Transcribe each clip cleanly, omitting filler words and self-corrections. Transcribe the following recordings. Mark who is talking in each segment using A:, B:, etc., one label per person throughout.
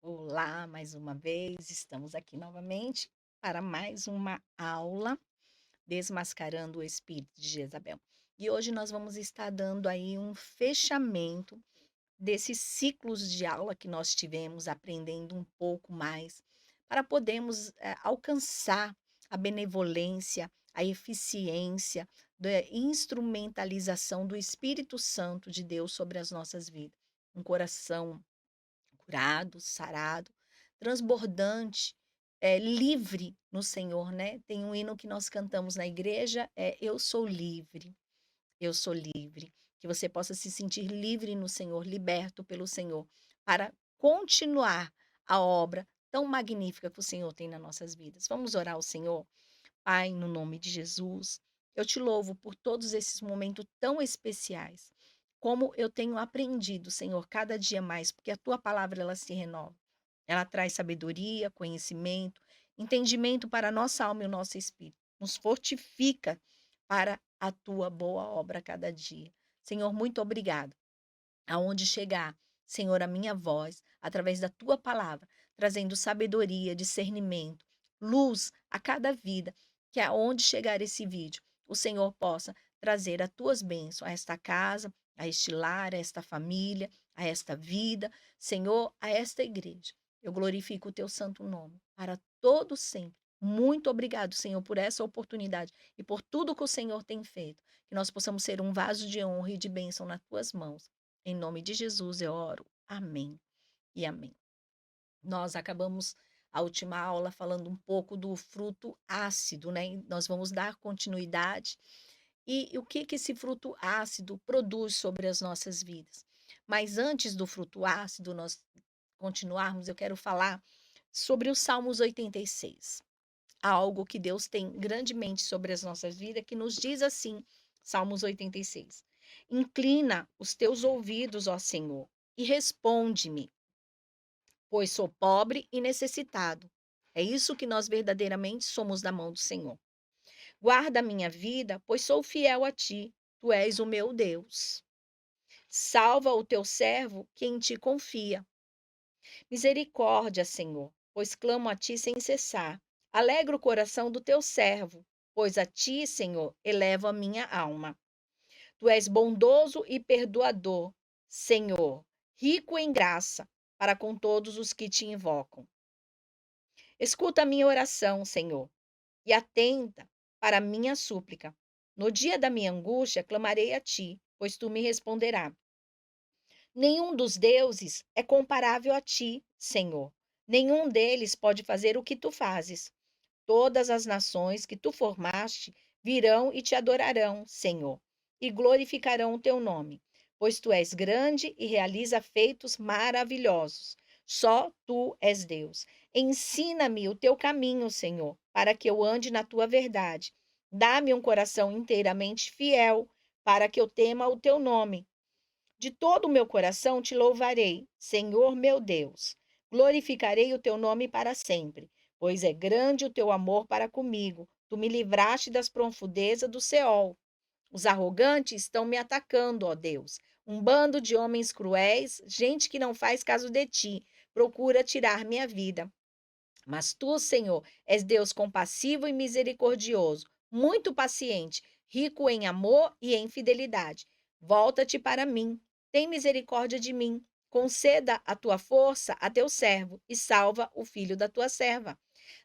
A: Olá, mais uma vez, estamos aqui novamente para mais uma aula Desmascarando o Espírito de Jezabel. E hoje nós vamos estar dando aí um fechamento desses ciclos de aula que nós tivemos, aprendendo um pouco mais, para podermos alcançar a benevolência, a eficiência da instrumentalização do Espírito Santo de Deus sobre as nossas vidas. Um coração curado, sarado, transbordante, livre no Senhor, né. Tem um hino que nós cantamos na igreja, "Eu sou livre, eu sou livre", que você possa se sentir livre no Senhor, liberto pelo Senhor, para continuar a obra tão magnífica que o Senhor tem nas nossas vidas. Vamos orar ao Senhor? Pai, no nome de Jesus, eu te louvo por todos esses momentos tão especiais. Como eu tenho aprendido, Senhor, cada dia mais, porque a tua palavra ela se renova. Ela traz sabedoria, conhecimento, entendimento para a nossa alma e o nosso espírito. Nos fortifica para a tua boa obra a cada dia. Senhor, muito obrigado. Aonde chegar, Senhor, a minha voz, através da tua palavra, trazendo sabedoria, discernimento, luz a cada vida, que aonde chegar esse vídeo, o Senhor possa trazer as tuas bênçãos a esta casa, a este lar, a esta família, a esta vida, Senhor, a esta igreja. Eu glorifico o teu santo nome para todo sempre. Muito obrigado, Senhor, por essa oportunidade e por tudo que o Senhor tem feito. Que nós possamos ser um vaso de honra e de bênção nas tuas mãos. Em nome de Jesus eu oro. Amém e amém. Nós acabamos a última aula falando um pouco do fruto ácido, né? E nós vamos dar continuidade. E o que que esse fruto ácido produz sobre as nossas vidas? Mas antes do fruto ácido, nós continuarmos, eu quero falar sobre o Salmos 86. Algo que Deus tem grandemente sobre as nossas vidas, que nos diz assim, Salmos 86. Inclina os teus ouvidos, ó Senhor, e responde-me, pois sou pobre e necessitado. É isso que nós verdadeiramente somos da mão do Senhor. Guarda a minha vida, pois sou fiel a ti. Tu és o meu Deus. Salva o teu servo que em ti confia. Misericórdia, Senhor, pois clamo a ti sem cessar. Alegra o coração do teu servo, pois a ti, Senhor, elevo a minha alma. Tu és bondoso e perdoador, Senhor, rico em graça para com todos os que te invocam. Escuta a minha oração, Senhor, e atenta para a minha súplica. No dia da minha angústia, clamarei a ti, pois tu me responderás. Nenhum dos deuses é comparável a ti, Senhor. Nenhum deles pode fazer o que tu fazes. Todas as nações que tu formaste virão e te adorarão, Senhor, e glorificarão o teu nome, pois tu és grande e realiza feitos maravilhosos. Só tu és Deus. Ensina-me o teu caminho, Senhor, para que eu ande na tua verdade. Dá-me um coração inteiramente fiel, para que eu tema o teu nome. De todo o meu coração te louvarei, Senhor meu Deus. Glorificarei o teu nome para sempre, pois é grande o teu amor para comigo. Tu me livraste das profundezas do Seol. Os arrogantes estão me atacando, ó Deus. Um bando de homens cruéis, gente que não faz caso de ti, procura tirar minha vida. Mas tu, Senhor, és Deus compassivo e misericordioso, muito paciente, rico em amor e em fidelidade. Volta-te para mim, tem misericórdia de mim. Conceda a tua força a teu servo e salva o filho da tua serva.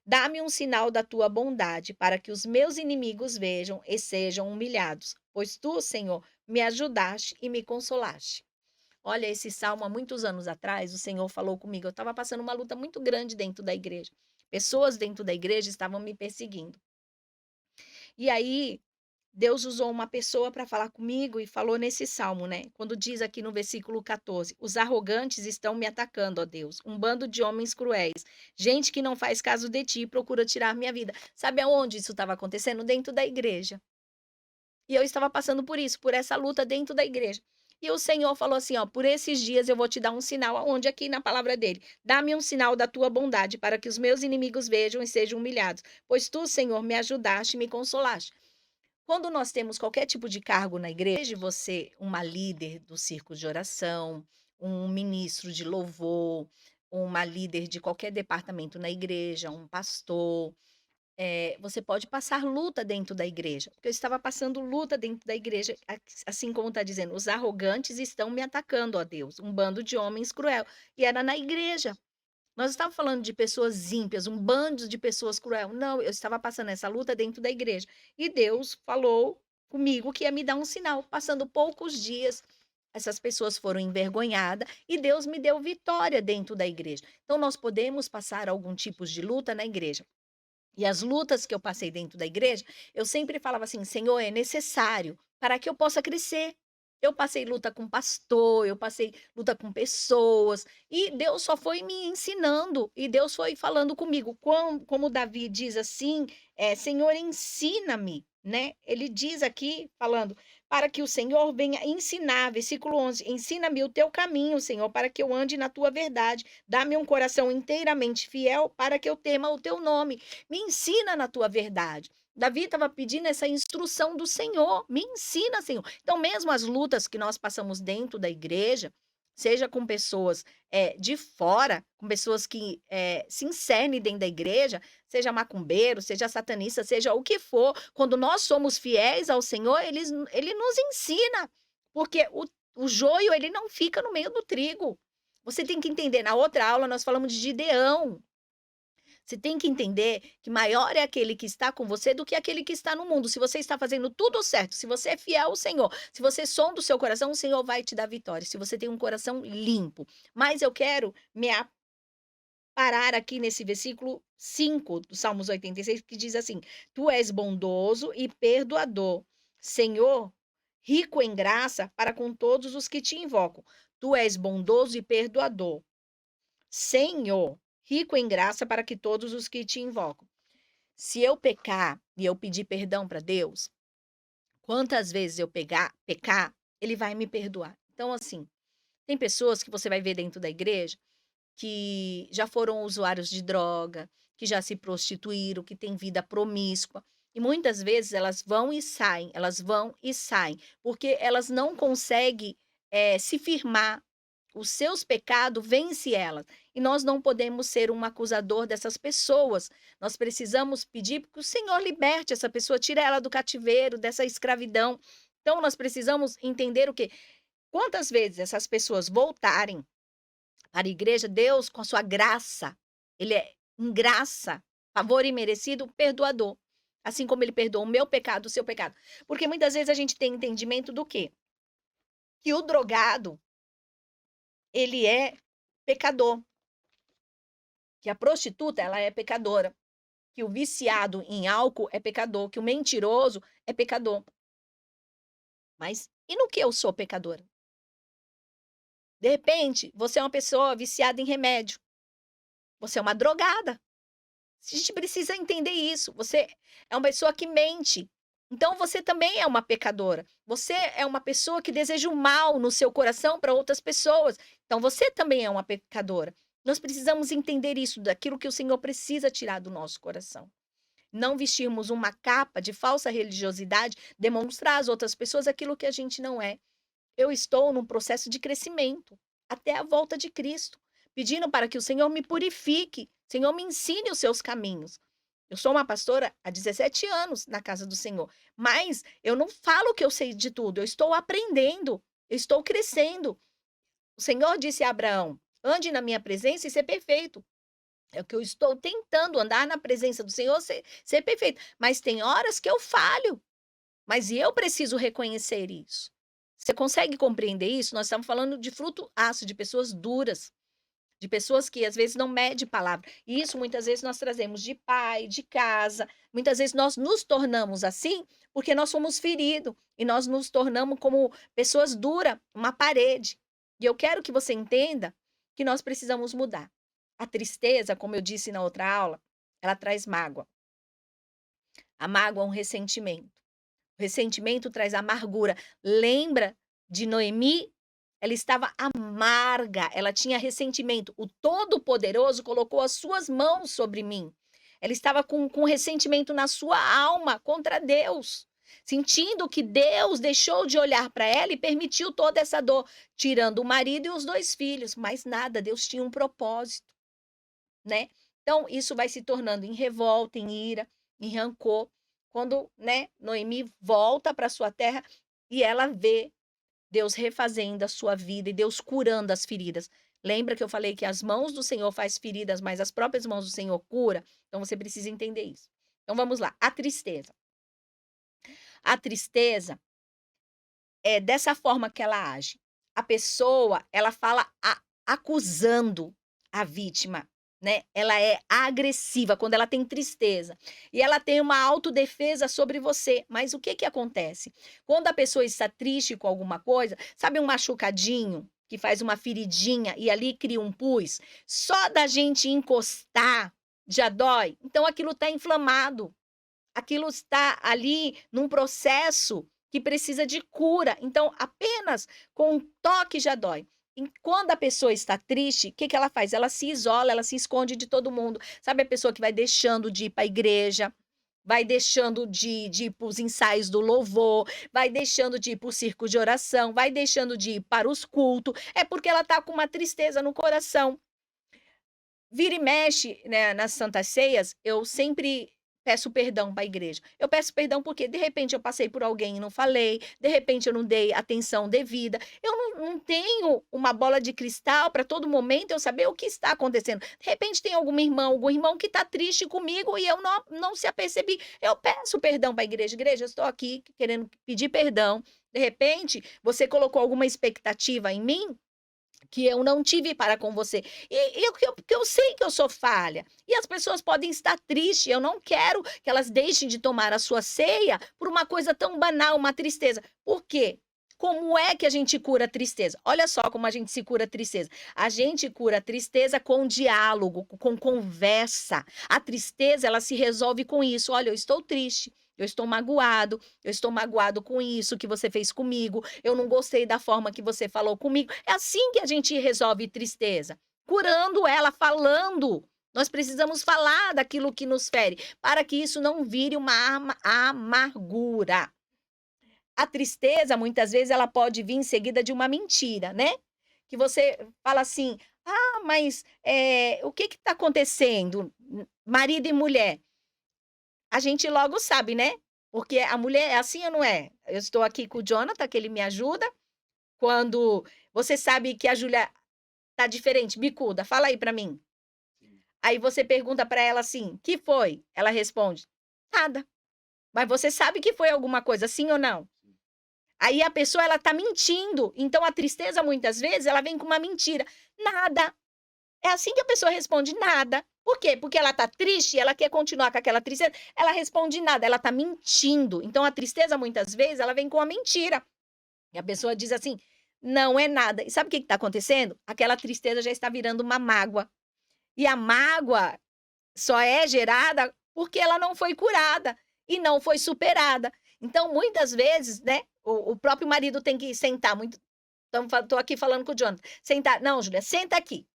A: Dá-me um sinal da tua bondade, para que os meus inimigos vejam e sejam humilhados, pois tu, Senhor, me ajudaste e me consolaste. Olha, esse salmo há muitos anos atrás, o Senhor falou comigo. Eu estava passando uma luta muito grande dentro da igreja. Pessoas dentro da igreja estavam me perseguindo. E aí, Deus usou uma pessoa para falar comigo e falou nesse salmo, né? Quando diz aqui no versículo 14: Os arrogantes estão me atacando, ó Deus, um bando de homens cruéis, gente que não faz caso de ti e procura tirar minha vida. Sabe aonde isso estava acontecendo? Dentro da igreja. E eu estava passando por isso, por essa luta dentro da igreja. E o Senhor falou assim, ó, por esses dias eu vou te dar um sinal, aonde aqui na palavra dele. Dá-me um sinal da tua bondade, para que os meus inimigos vejam e sejam humilhados. Pois tu, Senhor, me ajudaste e me consolaste. Quando nós temos qualquer tipo de cargo na igreja, você uma líder do círculo de oração, um ministro de louvor, uma líder de qualquer departamento na igreja, um pastor, você pode passar luta dentro da igreja, porque eu estava passando luta dentro da igreja, assim como está dizendo, os arrogantes estão me atacando, ó Deus, um bando de homens cruel, e era na igreja. Nós estávamos falando de pessoas ímpias, um bando de pessoas cruel. Não, eu estava passando essa luta dentro da igreja. E Deus falou comigo que ia me dar um sinal. Passando poucos dias, essas pessoas foram envergonhadas e Deus me deu vitória dentro da igreja. Então, nós podemos passar algum tipo de luta na igreja. E as lutas que eu passei dentro da igreja, eu sempre falava assim: Senhor, é necessário para que eu possa crescer. Eu passei luta com pastor, eu passei luta com pessoas, e Deus só foi me ensinando, e Deus foi falando comigo. Como Davi diz assim, Senhor, ensina-me, né? Ele diz aqui, falando, para que o Senhor venha ensinar, versículo 11, ensina-me o teu caminho, Senhor, para que eu ande na tua verdade. Dá-me um coração inteiramente fiel, para que eu tema o teu nome. Me ensina na tua verdade. Davi estava pedindo essa instrução do Senhor. Me ensina, Senhor. Então, mesmo as lutas que nós passamos dentro da igreja, seja com pessoas de fora, com pessoas que se insernem dentro da igreja, seja macumbeiro, seja satanista, seja o que for, quando nós somos fiéis ao Senhor, ele nos ensina. Porque o joio, ele não fica no meio do trigo. Você tem que entender. Na outra aula, nós falamos de Gideão. Você tem que entender que maior é aquele que está com você do que aquele que está no mundo. Se você está fazendo tudo certo, se você é fiel ao Senhor, se você sonda o seu coração, o Senhor vai te dar vitória. Se você tem um coração limpo. Mas eu quero me parar aqui nesse versículo 5 do Salmos 86, que diz assim: Tu és bondoso e perdoador, Senhor, rico em graça para com todos os que te invocam. Tu és bondoso e perdoador, Senhor, rico em graça para que todos os que te invocam. Se eu pecar e eu pedir perdão para Deus, quantas vezes eu pecar, ele vai me perdoar. Então, assim, tem pessoas que você vai ver dentro da igreja que já foram usuários de droga, que já se prostituíram, que têm vida promíscua. E muitas vezes elas vão e saem, porque elas não conseguem se firmar. Os seus pecados vence elas. E nós não podemos ser um acusador dessas pessoas. Nós precisamos pedir que o Senhor liberte essa pessoa, tire ela do cativeiro, dessa escravidão. Então, nós precisamos entender o quê? Quantas vezes essas pessoas voltarem para a igreja, Deus, com a sua graça, ele é em graça, favor imerecido, perdoador. Assim como ele perdoa o meu pecado, o seu pecado. Porque muitas vezes a gente tem entendimento do quê? Que o drogado, ele é pecador, que a prostituta ela é pecadora, que o viciado em álcool é pecador, que o mentiroso é pecador. Mas e no que eu sou pecadora? De repente, você é uma pessoa viciada em remédio. Você é uma drogada. A gente precisa entender isso. Você é uma pessoa que mente. Então você também é uma pecadora. Você é uma pessoa que deseja o mal no seu coração para outras pessoas. Então você também é uma pecadora. Nós precisamos entender isso, daquilo que o Senhor precisa tirar do nosso coração. Não vestirmos uma capa de falsa religiosidade, demonstrar às outras pessoas aquilo que a gente não é. Eu estou num processo de crescimento até a volta de Cristo, pedindo para que o Senhor me purifique, Senhor me ensine os seus caminhos. Eu sou uma pastora há 17 anos na casa do Senhor, mas eu não falo que eu sei de tudo, eu estou aprendendo, eu estou crescendo. O Senhor disse a Abraão: ande na minha presença e ser perfeito. É o que eu estou tentando, andar na presença do Senhor, ser perfeito. Mas tem horas que eu falho, mas eu preciso reconhecer isso. Você consegue compreender isso? Nós estamos falando de fruto ácido, de pessoas duras, de pessoas que às vezes não medem palavra. E isso muitas vezes nós trazemos de pai, de casa. Muitas vezes nós nos tornamos assim porque nós somos feridos e nós nos tornamos como pessoas duras, uma parede. E eu quero que você entenda que nós precisamos mudar. A tristeza, como eu disse na outra aula, ela traz mágoa. A mágoa é um ressentimento. O ressentimento traz amargura. Lembra de Noemi? Ela estava amarga, ela tinha ressentimento. O Todo-Poderoso colocou as suas mãos sobre mim. Ela estava com ressentimento na sua alma contra Deus. sentindo que Deus deixou de olhar para ela e permitiu toda essa dor, tirando o marido e os 2 filhos, mas nada, Deus tinha um propósito, né. Então isso vai se tornando em revolta, em ira, em rancor, quando, né, Noemi volta para sua terra e ela vê Deus refazendo a sua vida e Deus curando as feridas. Lembra que eu falei que as mãos do Senhor faz feridas, mas as próprias mãos do Senhor cura? Então você precisa entender isso. Então vamos lá, a tristeza. A tristeza é dessa forma que ela age. A pessoa, ela fala acusando a vítima, né? Ela é agressiva quando ela tem tristeza. E ela tem uma autodefesa sobre você. Mas o que que acontece? Quando a pessoa está triste com alguma coisa, sabe um machucadinho que faz uma feridinha e ali cria um pus? Só da gente encostar já dói. Então aquilo está inflamado. Aquilo está ali num processo que precisa de cura. Então, apenas com um toque já dói. E quando a pessoa está triste, o que que ela faz? Ela se isola, ela se esconde de todo mundo. Sabe a pessoa que vai deixando de ir para a igreja, vai deixando de ir para os ensaios do louvor, vai deixando de ir para o circo de oração, vai deixando de ir para os cultos. É porque ela está com uma tristeza no coração. Vira e mexe, né, nas santas ceias, eu sempre peço perdão para a igreja. Eu peço perdão porque, de repente, eu passei por alguém e não falei, de repente, eu não dei atenção devida. Eu não tenho uma bola de cristal para todo momento eu saber o que está acontecendo. De repente, tem alguma irmã, algum irmão que está triste comigo e eu não se apercebi. Eu peço perdão para a igreja. Igreja, eu estou aqui querendo pedir perdão. De repente, você colocou alguma expectativa em mim que eu não tive para com você. Porque eu sei que eu sou falha. E as pessoas podem estar tristes. Eu não quero que elas deixem de tomar a sua ceia por uma coisa tão banal, uma tristeza. Por quê? Como é que a gente cura a tristeza? Olha só como a gente se cura a tristeza. A gente cura a tristeza com diálogo, com conversa. A tristeza, ela se resolve com isso. Olha, eu estou triste. Eu estou magoado com isso que você fez comigo, eu não gostei da forma que você falou comigo. É assim que a gente resolve tristeza, curando ela, falando. Nós precisamos falar daquilo que nos fere, para que isso não vire uma amargura. A tristeza, muitas vezes, ela pode vir em seguida de uma mentira, né? Que você fala assim: ah, mas o que está acontecendo? Marido e mulher. A gente logo sabe, né? Porque a mulher é assim ou não é? Eu estou aqui com o Jonathan, que ele me ajuda. Quando você sabe que a Júlia tá diferente, bicuda, fala aí pra mim. Aí você pergunta pra ela assim: "Que foi?" Ela responde: "Nada". Mas você sabe que foi alguma coisa, sim ou não? Aí a pessoa ela tá mentindo. Então a tristeza muitas vezes ela vem com uma mentira. Nada. É assim que a pessoa responde: "Nada". Por quê? Porque ela tá triste, ela quer continuar com aquela tristeza, ela responde nada, ela tá mentindo. Então a tristeza muitas vezes ela vem com a mentira. E a pessoa diz assim: "Não é nada". E sabe o que está acontecendo? Aquela tristeza já está virando uma mágoa. E a mágoa só é gerada porque ela não foi curada e não foi superada. Então muitas vezes, né, o próprio marido tem que sentar muito tô aqui falando com o Jonathan, sentar: "Não, Júlia, senta aqui.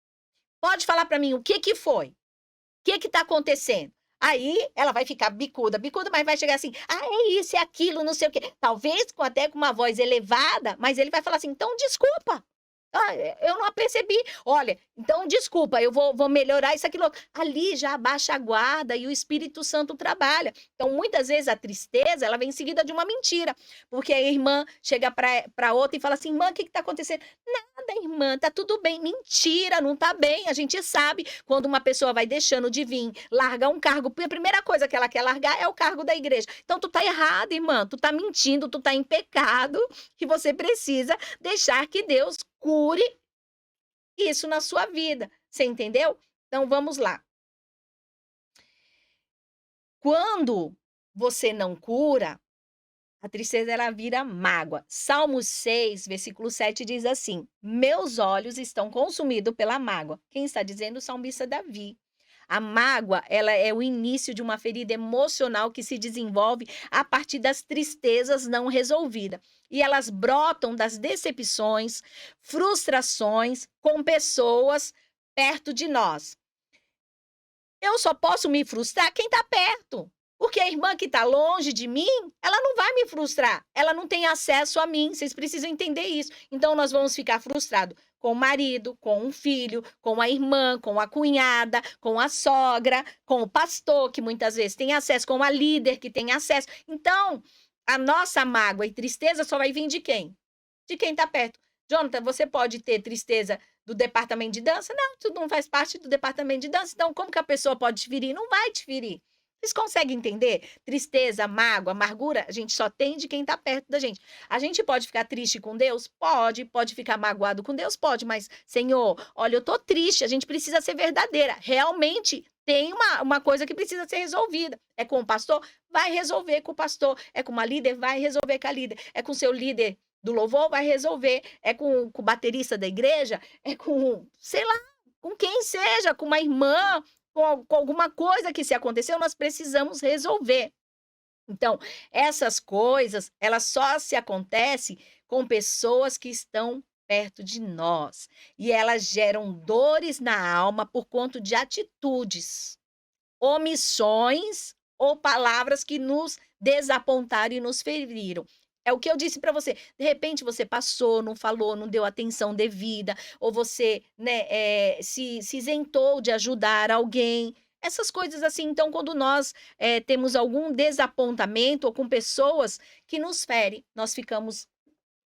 A: Pode falar para mim o que que foi? O que que tá acontecendo?". Aí ela vai ficar bicuda, bicuda, mas vai chegar assim: "Ah, é isso, é aquilo, não sei o quê". Talvez até com uma voz elevada, mas ele vai falar assim: "Então desculpa. Ah, eu não percebi. Olha, então desculpa, eu vou melhorar isso, aquilo". Ali já abaixa a guarda e o Espírito Santo trabalha. Então, muitas vezes a tristeza, ela vem em seguida de uma mentira, porque a irmã chega para outra e fala assim: "Irmã, o que está acontecendo?". "Nada, irmã, tá tudo bem". Mentira, não tá bem. A gente sabe quando uma pessoa vai deixando de vir, larga um cargo, a primeira coisa que ela quer largar é o cargo da igreja. Então tu tá errada, irmã, tu tá mentindo, tu tá em pecado, que você precisa deixar que Deus cure isso na sua vida. Você entendeu? Então vamos lá. Quando você não cura, a tristeza ela vira mágoa. Salmos 6, versículo 7 diz assim: "Meus olhos estão consumidos pela mágoa". Quem está dizendo? O salmista Davi. A mágoa, ela é o início de uma ferida emocional que se desenvolve a partir das tristezas não resolvidas. E elas brotam das decepções, frustrações com pessoas perto de nós. Eu só posso me frustrar quem está perto. Porque a irmã que está longe de mim, ela não vai me frustrar, ela não tem acesso a mim, vocês precisam entender isso. Então nós vamos ficar frustrados com o marido, com um filho, com a irmã, com a cunhada, com a sogra, com o pastor, que muitas vezes tem acesso, com a líder que tem acesso. Então, a nossa mágoa e tristeza só vai vir de quem? De quem está perto. Jonathan, você pode ter tristeza do departamento de dança? Não, tu não faz parte do departamento de dança. Então, como que a pessoa pode te ferir? Não vai te ferir. Vocês conseguem entender? Tristeza, mágoa, amargura, a gente só tem de quem está perto da gente. A gente pode ficar triste com Deus? Pode ficar magoado com Deus? Pode, mas, Senhor, olha, eu tô triste, a gente precisa ser verdadeira. Realmente tem uma coisa que precisa ser resolvida. É com o pastor? Vai resolver com o pastor. É com uma líder? Vai resolver com a líder. É com o seu líder do louvor? Vai resolver. É com o baterista da igreja? É com, sei lá, com quem seja, com uma irmã, com alguma coisa que se aconteceu, nós precisamos resolver. Então, essas coisas, elas só se acontecem com pessoas que estão perto de nós. E elas geram dores na alma por conta de atitudes, omissões ou palavras que nos desapontaram e nos feriram. É o que eu disse para você. De repente você passou, não falou, não deu atenção devida, ou você, né, se isentou de ajudar alguém. Essas coisas assim. Então, quando nós temos algum desapontamento ou com pessoas que nos ferem, nós ficamos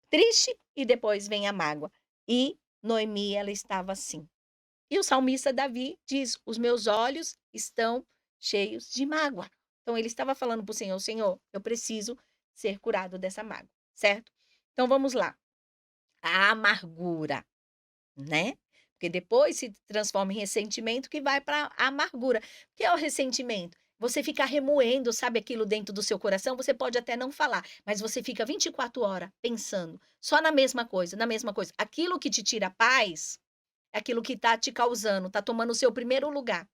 A: tristes e depois vem a mágoa. E Noemi, ela estava assim. E o salmista Davi diz: os meus olhos estão cheios de mágoa. Então ele estava falando para o Senhor: Senhor, eu preciso ser curado dessa mágoa, certo? Então vamos lá. A amargura, né? Porque depois se transforma em ressentimento que vai para a amargura. O que é o ressentimento? Você fica remoendo, sabe, aquilo dentro do seu coração, você pode até não falar, mas você fica 24 horas pensando só na mesma coisa, na mesma coisa. Aquilo que te tira a paz é aquilo que tá te causando, tá tomando o seu primeiro lugar.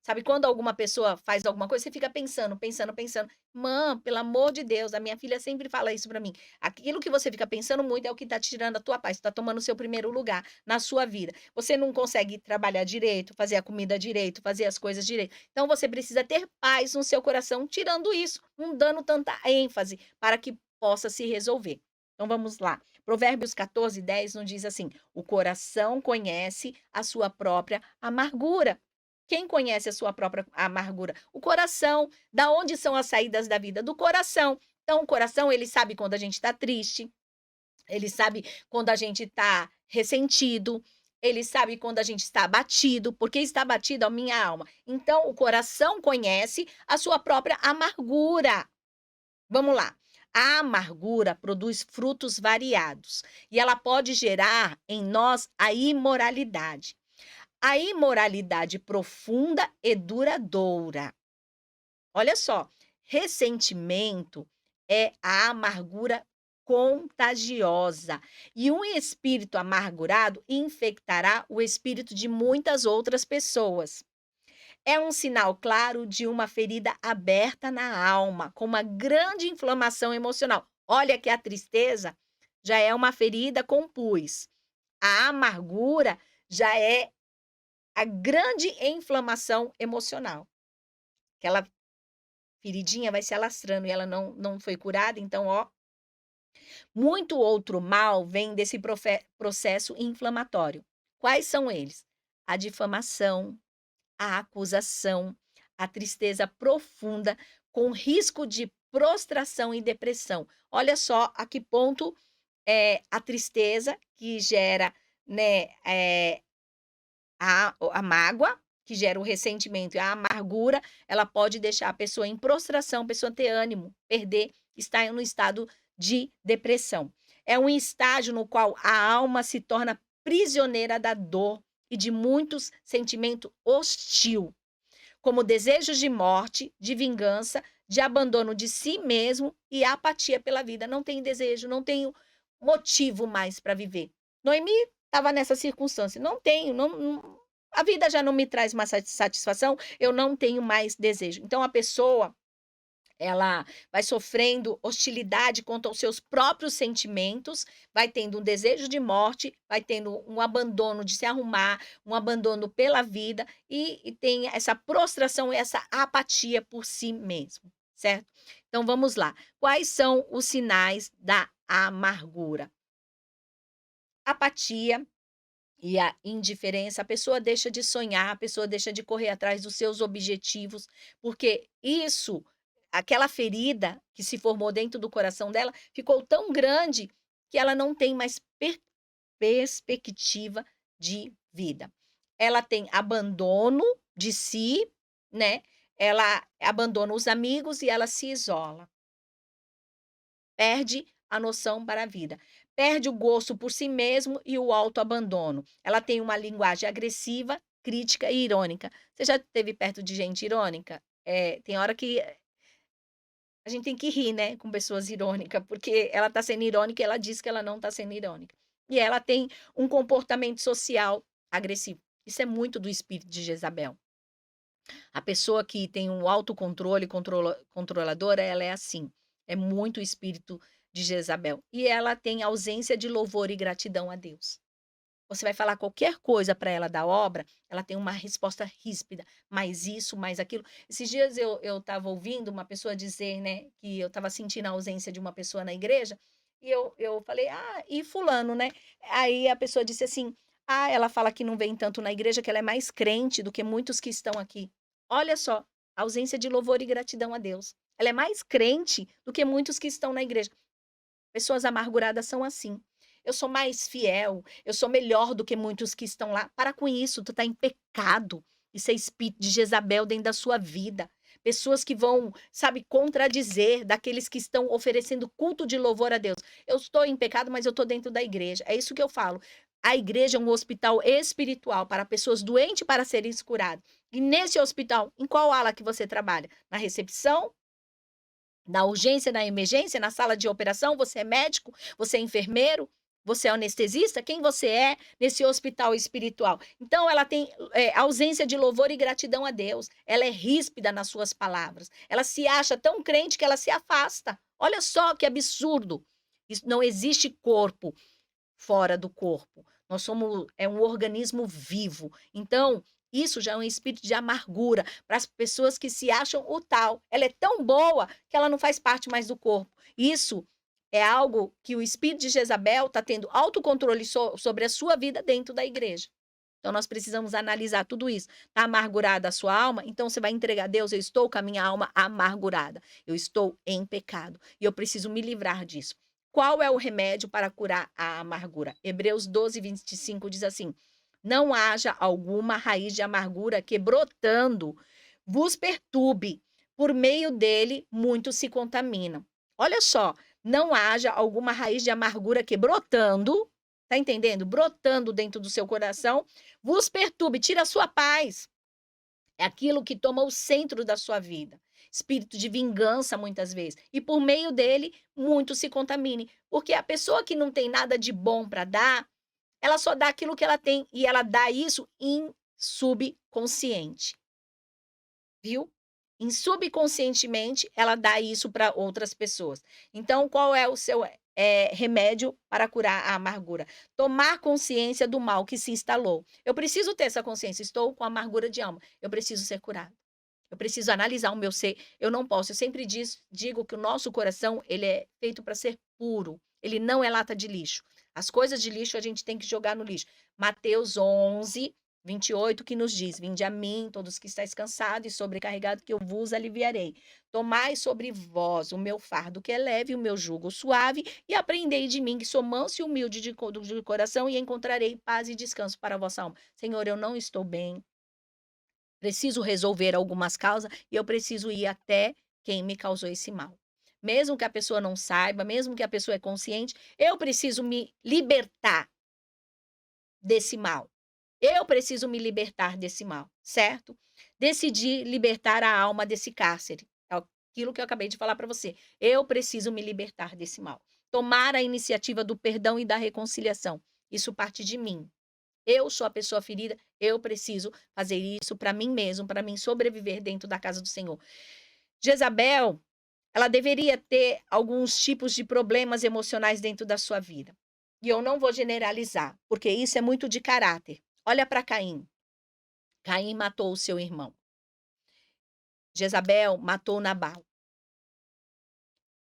A: Sabe, quando alguma pessoa faz alguma coisa, você fica pensando, pensando, pensando. Mãe, pelo amor de Deus, a minha filha sempre fala isso pra mim. Aquilo que você fica pensando muito é o que tá te tirando a tua paz, tá tomando o seu primeiro lugar na sua vida. Você não consegue trabalhar direito, fazer a comida direito, fazer as coisas direito. Então você precisa ter paz no seu coração, tirando isso, não dando tanta ênfase para que possa se resolver. Então vamos lá. Provérbios 14:10 nos diz assim: o coração conhece a sua própria amargura. Quem conhece a sua própria amargura? O coração. Da onde são as saídas da vida? Do coração. Então, o coração, ele sabe quando a gente está triste, ele sabe quando a gente está ressentido, ele sabe quando a gente está abatido, porque está abatido a minha alma. Então, o coração conhece a sua própria amargura. Vamos lá. A amargura produz frutos variados e ela pode gerar em nós a imoralidade. A imoralidade profunda e duradoura. Olha só, ressentimento é a amargura contagiosa. E um espírito amargurado infectará o espírito de muitas outras pessoas. É um sinal claro de uma ferida aberta na alma, com uma grande inflamação emocional. Olha que a tristeza já é uma ferida com pus. A amargura já é a grande inflamação emocional. Aquela feridinha vai se alastrando e ela não foi curada, então, ó, muito outro mal vem desse processo inflamatório. Quais são eles? A difamação, a acusação, a tristeza profunda, com risco de prostração e depressão. Olha só a que ponto a tristeza que gera, né, a mágoa, que gera o ressentimento e a amargura, ela pode deixar a pessoa em prostração, a pessoa ter ânimo, perder, estar no estado de depressão. É um estágio no qual a alma se torna prisioneira da dor e de muitos sentimentos hostil, como desejos de morte, de vingança, de abandono de si mesmo e apatia pela vida. Não tem desejo, não tenho motivo mais para viver. Noemi estava nessa circunstância. Não tenho, a vida já não me traz mais satisfação, eu não tenho mais desejo. Então a pessoa, ela vai sofrendo hostilidade contra os seus próprios sentimentos, vai tendo um desejo de morte, vai tendo um abandono de se arrumar, um abandono pela vida e tem essa prostração, essa apatia por si mesmo, certo? Então vamos lá. Quais são os sinais da amargura? Apatia e a indiferença, a pessoa deixa de sonhar, a pessoa deixa de correr atrás dos seus objetivos, porque isso, aquela ferida que se formou dentro do coração dela, ficou tão grande que ela não tem mais perspectiva de vida. Ela tem abandono de si, né? Ela abandona os amigos e ela se isola. Perde a noção para a vida. Perde o gosto por si mesmo e o autoabandono. Ela tem uma linguagem agressiva, crítica e irônica. Você já esteve perto de gente irônica? Tem hora que a gente tem que rir, né, com pessoas irônicas, porque ela está sendo irônica e ela diz que ela não está sendo irônica. E ela tem um comportamento social agressivo. Isso é muito do espírito de Jezabel. A pessoa que tem um autocontrole, controladora, ela é assim. É muito o espírito de Jezabel. E ela tem ausência de louvor e gratidão a Deus. Você vai falar qualquer coisa para ela da obra, ela tem uma resposta ríspida, mais isso, mais aquilo. Esses dias eu estava ouvindo uma pessoa dizer, né, que eu estava sentindo a ausência de uma pessoa na igreja, e eu falei, e fulano, né? Aí a pessoa disse assim, ela fala que não vem tanto na igreja, que ela é mais crente do que muitos que estão aqui. Olha só, ausência de louvor e gratidão a Deus. Ela é mais crente do que muitos que estão na igreja. Pessoas amarguradas são assim. Eu sou mais fiel, eu sou melhor do que muitos que estão lá. Para com isso, tu está em pecado. Isso é espírito de Jezabel dentro da sua vida. Pessoas que vão, sabe, contradizer daqueles que estão oferecendo culto de louvor a Deus. Eu estou em pecado, mas eu estou dentro da igreja. É isso que eu falo. A igreja é um hospital espiritual para pessoas doentes para serem curadas. E nesse hospital, em qual ala que você trabalha? Na recepção? Na urgência, na emergência, na sala de operação, você é médico, você é enfermeiro, você é anestesista, quem você é nesse hospital espiritual? Então, ela tem ausência de louvor e gratidão a Deus. Ela é ríspida nas suas palavras. Ela se acha tão crente que ela se afasta. Olha só que absurdo. Não existe corpo fora do corpo. Nós somos um organismo vivo. Então, isso já é um espírito de amargura para as pessoas que se acham o tal. Ela é tão boa que ela não faz parte mais do corpo. Isso é algo que o espírito de Jezabel está tendo autocontrole sobre a sua vida dentro da igreja. Então, nós precisamos analisar tudo isso. Está amargurada a sua alma? Então, você vai entregar a Deus, eu estou com a minha alma amargurada. Eu estou em pecado. E eu preciso me livrar disso. Qual é o remédio para curar a amargura? Hebreus 12, 25 diz assim, não haja alguma raiz de amargura que brotando vos perturbe. Por meio dele, muitos se contaminam. Olha só, não haja alguma raiz de amargura que brotando, tá entendendo? Brotando dentro do seu coração, vos perturbe, tira a sua paz. É aquilo que toma o centro da sua vida. Espírito de vingança, muitas vezes. E por meio dele, muitos se contaminem. Porque a pessoa que não tem nada de bom para dar, ela só dá aquilo que ela tem. E ela dá isso em subconsciente. Viu? Subconscientemente, ela dá isso para outras pessoas. Então, qual é o seu remédio para curar a amargura? Tomar consciência do mal que se instalou. Eu preciso ter essa consciência. Estou com amargura de alma. Eu preciso ser curado. Eu preciso analisar o meu ser. Eu não posso. Eu sempre digo que o nosso coração ele é feito para ser puro. Ele não é lata de lixo. As coisas de lixo a gente tem que jogar no lixo. Mateus 11, 28, que nos diz, vinde a mim, todos que estáis cansados e sobrecarregados, que eu vos aliviarei. Tomai sobre vós o meu fardo, que é leve, o meu jugo suave, e aprendei de mim, que sou manso e humilde de coração, e encontrarei paz e descanso para a vossa alma. Senhor, eu não estou bem, preciso resolver algumas causas, e eu preciso ir até quem me causou esse mal. Mesmo que a pessoa não saiba, mesmo que a pessoa é consciente, eu preciso me libertar desse mal. Eu preciso me libertar desse mal, certo? Decidi libertar a alma desse cárcere. É aquilo que eu acabei de falar para você. Eu preciso me libertar desse mal. Tomar a iniciativa do perdão e da reconciliação. Isso parte de mim. Eu sou a pessoa ferida, eu preciso fazer isso para mim mesmo, para mim sobreviver dentro da casa do Senhor. Jezabel, ela deveria ter alguns tipos de problemas emocionais dentro da sua vida. E eu não vou generalizar, porque isso é muito de caráter. Olha para Caim. Caim matou o seu irmão. Jezabel matou Nabal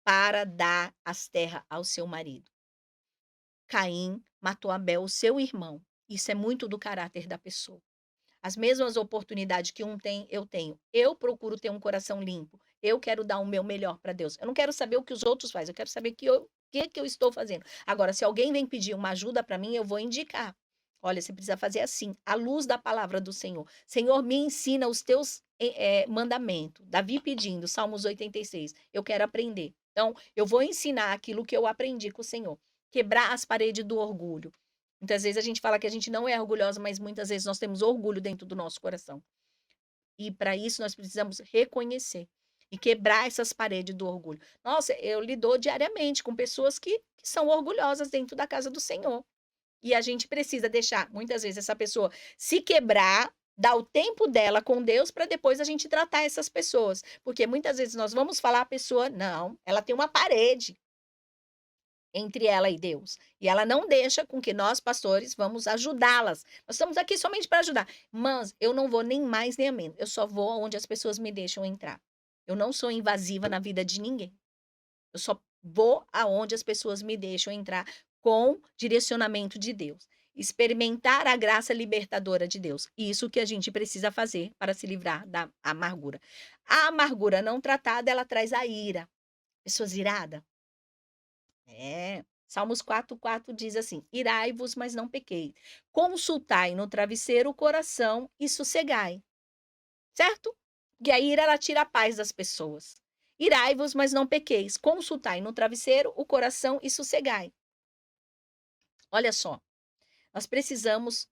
A: para dar as terras ao seu marido. Caim matou Abel, o seu irmão. Isso é muito do caráter da pessoa. As mesmas oportunidades que um tem, eu tenho. Eu procuro ter um coração limpo. Eu quero dar o meu melhor para Deus. Eu não quero saber o que os outros fazem, eu quero saber o que eu estou fazendo. Agora, se alguém vem pedir uma ajuda para mim, eu vou indicar. Olha, você precisa fazer assim, à luz da palavra do Senhor. Senhor, me ensina os teus mandamentos. Davi pedindo, Salmos 86. Eu quero aprender. Então, eu vou ensinar aquilo que eu aprendi com o Senhor. Quebrar as paredes do orgulho. Muitas vezes a gente fala que a gente não é orgulhosa, mas muitas vezes nós temos orgulho dentro do nosso coração. E para isso nós precisamos reconhecer e quebrar essas paredes do orgulho. Nossa, eu lido diariamente com pessoas que são orgulhosas dentro da casa do Senhor. E a gente precisa deixar, muitas vezes, essa pessoa se quebrar, dar o tempo dela com Deus para depois a gente tratar essas pessoas. Porque muitas vezes nós vamos falar a pessoa, não, ela tem uma parede entre ela e Deus. E ela não deixa com que nós, pastores, vamos ajudá-las. Nós estamos aqui somente para ajudar. Mas eu não vou nem mais nem a menos. Eu só vou onde as pessoas me deixam entrar. Eu não sou invasiva na vida de ninguém. Eu só vou aonde as pessoas me deixam entrar com direcionamento de Deus. Experimentar a graça libertadora de Deus. Isso que a gente precisa fazer para se livrar da amargura. A amargura não tratada, ela traz a ira. Pessoas iradas. Salmos 4:4 diz assim: irai-vos, mas não pequeis. Consultai no travesseiro o coração e sossegai. Certo? E a ira, ela tira a paz das pessoas. Irai-vos, mas não pequeis. Consultai no travesseiro o coração e sossegai. Olha só, nós precisamos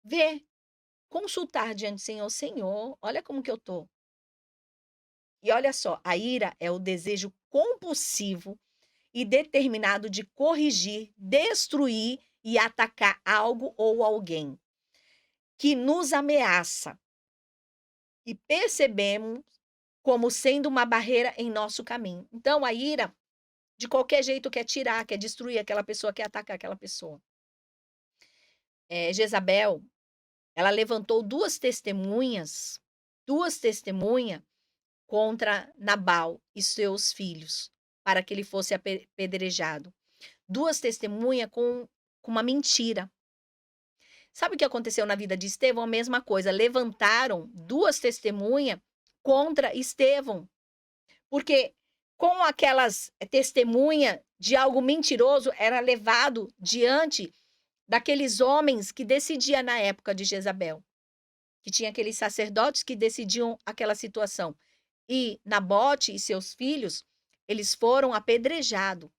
A: ver, consultar diante do Senhor. Senhor, olha como que eu tô. E olha só, a ira é o desejo compulsivo e determinado de corrigir, destruir e atacar algo ou alguém que nos ameaça e percebemos como sendo uma barreira em nosso caminho. Então, a ira, de qualquer jeito, quer tirar, quer destruir aquela pessoa, quer atacar aquela pessoa. Jezabel, ela levantou duas testemunhas contra Nabal e seus filhos, para que ele fosse apedrejado. Duas testemunhas com uma mentira. Sabe o que aconteceu na vida de Estevão? A mesma coisa. Levantaram duas testemunhas contra Estevão. Porque com aquelas testemunhas de algo mentiroso, era levado diante daqueles homens que decidiam na época de Jezabel. Que tinha aqueles sacerdotes que decidiam aquela situação. E Nabote e seus filhos, eles foram apedrejados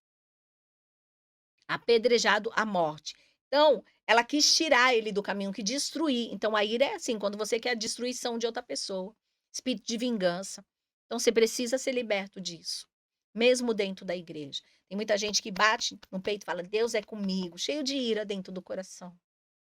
A: à morte. Então, ela quis tirar ele do caminho, que destruir. Então, a ira é assim, quando você quer a destruição de outra pessoa, espírito de vingança. Então, você precisa ser liberto disso, mesmo dentro da igreja. Tem muita gente que bate no peito e fala, Deus é comigo, cheio de ira dentro do coração.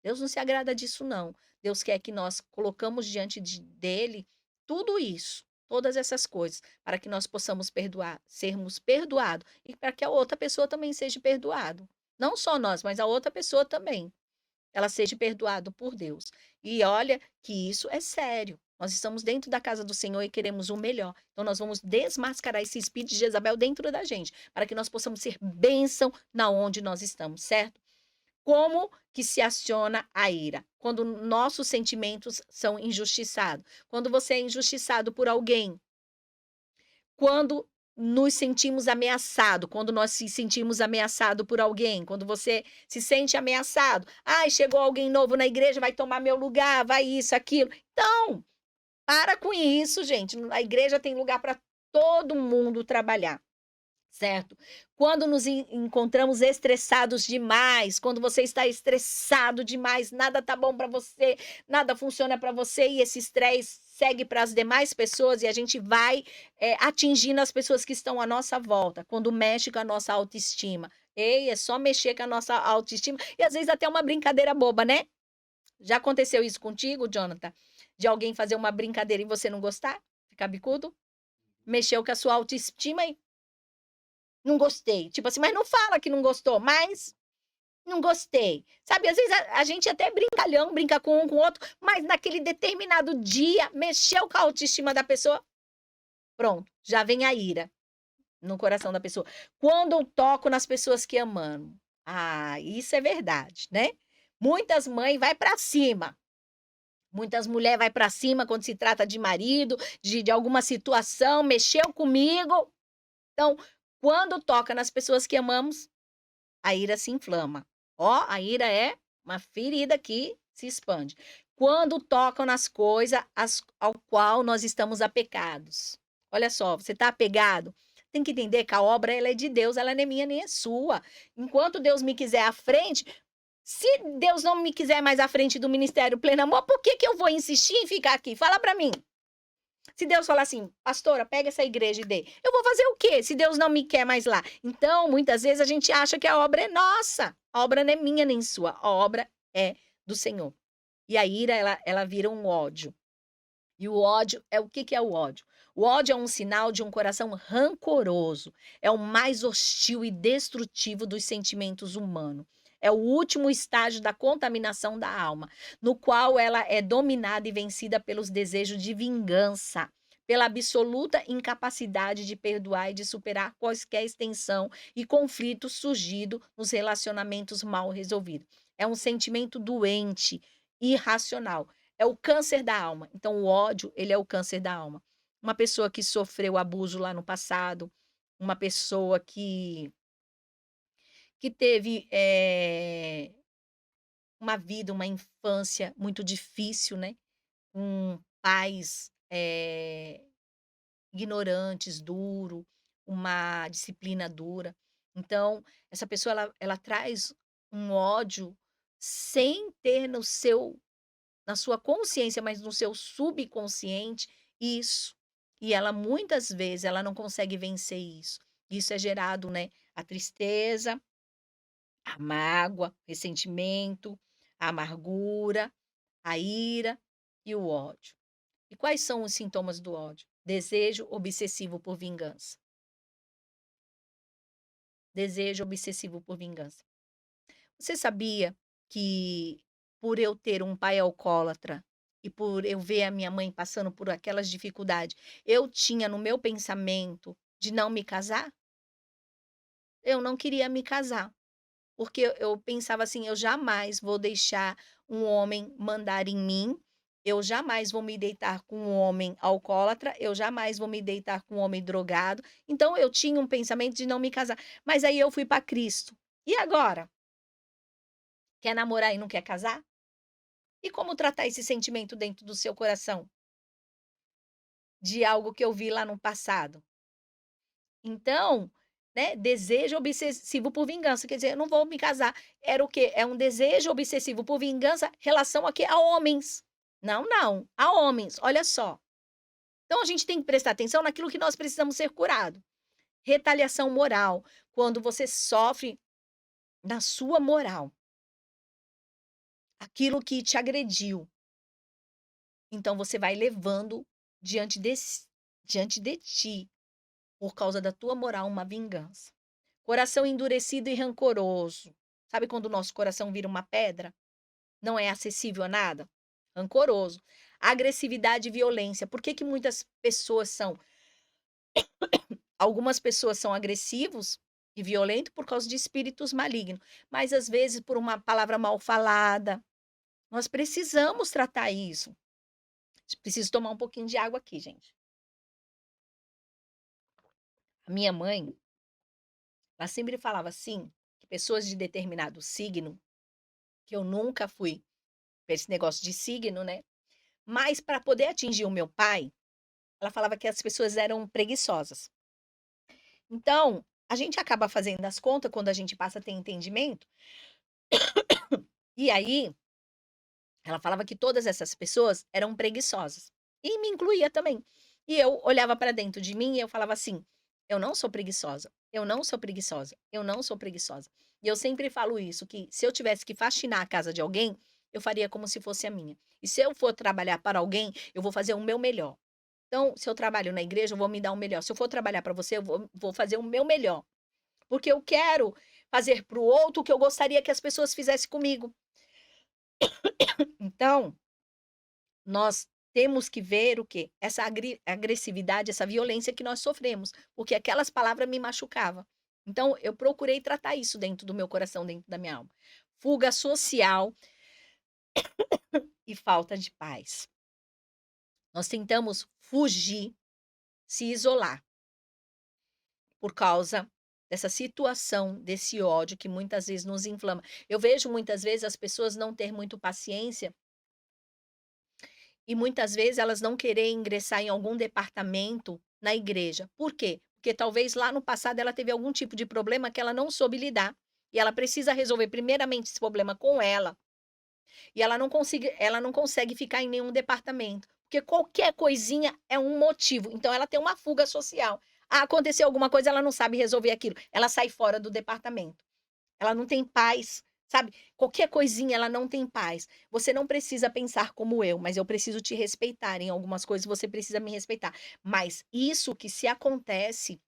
A: Deus não se agrada disso, não. Deus quer que nós colocamos diante dele tudo isso, todas essas coisas, para que nós possamos perdoar, sermos perdoados e para que a outra pessoa também seja perdoada. Não só nós, mas a outra pessoa também. Ela seja perdoada por Deus. E olha que isso é sério. Nós estamos dentro da casa do Senhor e queremos o melhor. Então, nós vamos desmascarar esse espírito de Jezabel dentro da gente, para que nós possamos ser bênção na onde nós estamos, certo? Como que se aciona a ira? Quando nossos sentimentos são injustiçados. Quando você é injustiçado por alguém. Quando nos sentimos ameaçados, quando nós se sentimos ameaçados por alguém, quando você se sente ameaçado. Ai, chegou alguém novo na igreja, vai tomar meu lugar, vai isso, aquilo. Então, para com isso, gente. A igreja tem lugar para todo mundo trabalhar. Certo? Quando nos encontramos estressados demais, quando você está estressado demais, nada tá bom para você, nada funciona para você e esse estresse segue para as demais pessoas e a gente vai atingindo as pessoas que estão à nossa volta, quando mexe com a nossa autoestima. Ei, é só mexer com a nossa autoestima e às vezes até uma brincadeira boba, né? Já aconteceu isso contigo, Jonathan? De alguém fazer uma brincadeira e você não gostar? Ficar bicudo? mexeu com a sua autoestima e não gostei. Tipo assim, mas não fala que não gostou, mas não gostei. Sabe, às vezes a gente até brincalhão, brinca com um com o outro, mas naquele determinado dia mexeu com a autoestima da pessoa, pronto, já vem a ira no coração da pessoa. Quando eu toco nas pessoas que amamos, isso é verdade, né? Muitas mães vai para cima. Muitas mulheres vai para cima quando se trata de marido, de alguma situação, mexeu comigo. Então, quando toca nas pessoas que amamos, a ira se inflama. Ó, a ira é uma ferida que se expande. Quando tocam nas coisas ao qual nós estamos apegados. Olha só, você está apegado, tem que entender que a obra ela é de Deus, ela não é minha nem é sua. Enquanto Deus me quiser à frente, se Deus não me quiser mais à frente do Ministério Pleno Amor, por que que eu vou insistir em ficar aqui? Fala para mim. Se Deus falar assim, pastora, pega essa igreja e dê, eu vou fazer o quê se Deus não me quer mais lá? Então, muitas vezes a gente acha que a obra é nossa. A obra não é minha nem sua. A obra é do Senhor. E a ira, ela vira um ódio. E o ódio, o que que é o ódio? O ódio é um sinal de um coração rancoroso. É o mais hostil e destrutivo dos sentimentos humanos. É o último estágio da contaminação da alma, no qual ela é dominada e vencida pelos desejos de vingança, pela absoluta incapacidade de perdoar e de superar quaisquer extensão e conflito surgido nos relacionamentos mal resolvidos. É um sentimento doente, irracional. É o câncer da alma. Então, o ódio, ele é o câncer da alma. Uma pessoa que sofreu abuso lá no passado, uma pessoa que teve uma vida, uma infância muito difícil, né? Com pais ignorantes, duro, uma disciplina dura. Então, essa pessoa, ela traz um ódio sem ter na sua consciência, mas no seu subconsciente, isso. E ela muitas vezes ela não consegue vencer isso. Isso é gerado, né, a tristeza, a mágoa, o ressentimento, a amargura, a ira e o ódio. E quais são os sintomas do ódio? Desejo obsessivo por vingança. Desejo obsessivo por vingança. Você sabia que por eu ter um pai alcoólatra e por eu ver a minha mãe passando por aquelas dificuldades, eu tinha no meu pensamento de não me casar? Eu não queria me casar, porque eu pensava assim: eu jamais vou deixar um homem mandar em mim, eu jamais vou me deitar com um homem alcoólatra, eu jamais vou me deitar com um homem drogado. Então eu tinha um pensamento de não me casar. Mas aí eu fui para Cristo. E agora? Quer namorar e não quer casar? E como tratar esse sentimento dentro do seu coração? De algo que eu vi lá no passado. Então, né, desejo obsessivo por vingança, quer dizer, eu não vou me casar. Era o quê? É um desejo obsessivo por vingança, relação aqui a homens. Não, não, a homens, olha só. Então a gente tem que prestar atenção naquilo que nós precisamos ser curado. Retaliação moral, quando você sofre na sua moral, aquilo que te agrediu. Então você vai levando diante diante de ti, por causa da tua moral, uma vingança. Coração endurecido e rancoroso. Sabe quando o nosso coração vira uma pedra? Não é acessível a nada? Rancoroso. Agressividade e violência. Por que que muitas pessoas são algumas pessoas são agressivos e violentos por causa de espíritos malignos, mas às vezes por uma palavra mal falada. Nós precisamos tratar isso. Preciso tomar um pouquinho de água aqui, gente. A minha mãe, ela sempre falava assim, que pessoas de determinado signo, que eu nunca fui para esse negócio de signo, né? Mas para poder atingir o meu pai, ela falava que as pessoas eram preguiçosas. Então, a gente acaba fazendo as contas quando a gente passa a ter entendimento. E aí, ela falava que todas essas pessoas eram preguiçosas. E me incluía também. E eu olhava para dentro de mim e eu falava assim: eu não sou preguiçosa, eu não sou preguiçosa, eu não sou preguiçosa. E eu sempre falo isso, que se eu tivesse que faxinar a casa de alguém, eu faria como se fosse a minha. E se eu for trabalhar para alguém, eu vou fazer o meu melhor. Então, se eu trabalho na igreja, eu vou me dar o melhor. Se eu for trabalhar para você, eu vou fazer o meu melhor, porque eu quero fazer para o outro o que eu gostaria que as pessoas fizessem comigo. Então, nós temos que ver o quê? Essa agressividade, essa violência que nós sofremos, porque aquelas palavras me machucavam. Então, eu procurei tratar isso dentro do meu coração, dentro da minha alma. Fuga social e falta de paz. Nós tentamos fugir, se isolar, por causa dessa situação, desse ódio que muitas vezes nos inflama. Eu vejo muitas vezes as pessoas não ter muito paciência e muitas vezes elas não querer ingressar em algum departamento na igreja. Por quê? Porque talvez lá no passado ela teve algum tipo de problema que ela não soube lidar, e ela precisa resolver primeiramente esse problema com ela, e ela não consegue ficar em nenhum departamento, porque qualquer coisinha é um motivo, então ela tem uma fuga social. Ah, aconteceu alguma coisa, ela não sabe resolver aquilo, ela sai fora do departamento. Ela não tem paz, sabe? Qualquer coisinha ela não tem paz. Você não precisa pensar como eu, mas eu preciso te respeitar. Em algumas coisas você precisa me respeitar. Mas isso que se acontece,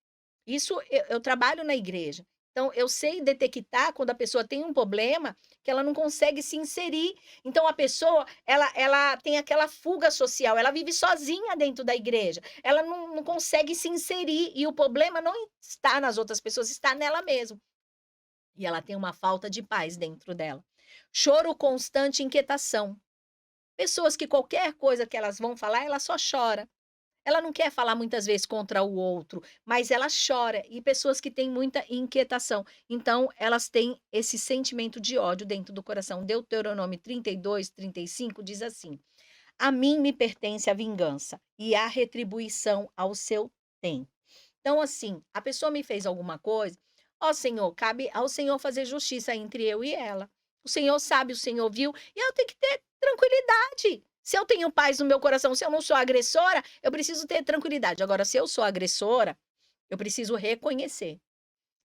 A: isso eu trabalho na igreja. Então eu sei detectar quando a pessoa tem um problema que ela não consegue se inserir. Então a pessoa, ela tem aquela fuga social, ela vive sozinha dentro da igreja. Ela não consegue se inserir e o problema não está nas outras pessoas, está nela mesma. E ela tem uma falta de paz dentro dela. Choro constante e inquietação. Pessoas que qualquer coisa que elas vão falar, ela só chora. Ela não quer falar muitas vezes contra o outro, mas ela chora. E pessoas que têm muita inquietação. Então, elas têm esse sentimento de ódio dentro do coração. Deuteronômio 32, 35 diz assim: A mim me pertence a vingança e a retribuição ao seu tempo. Então, assim, a pessoa me fez alguma coisa, ó Senhor, cabe ao Senhor fazer justiça entre eu e ela. O Senhor sabe, o Senhor viu, e eu tenho que ter tranquilidade. Se eu tenho paz no meu coração, se eu não sou agressora, eu preciso ter tranquilidade. Agora, se eu sou agressora, eu preciso reconhecer.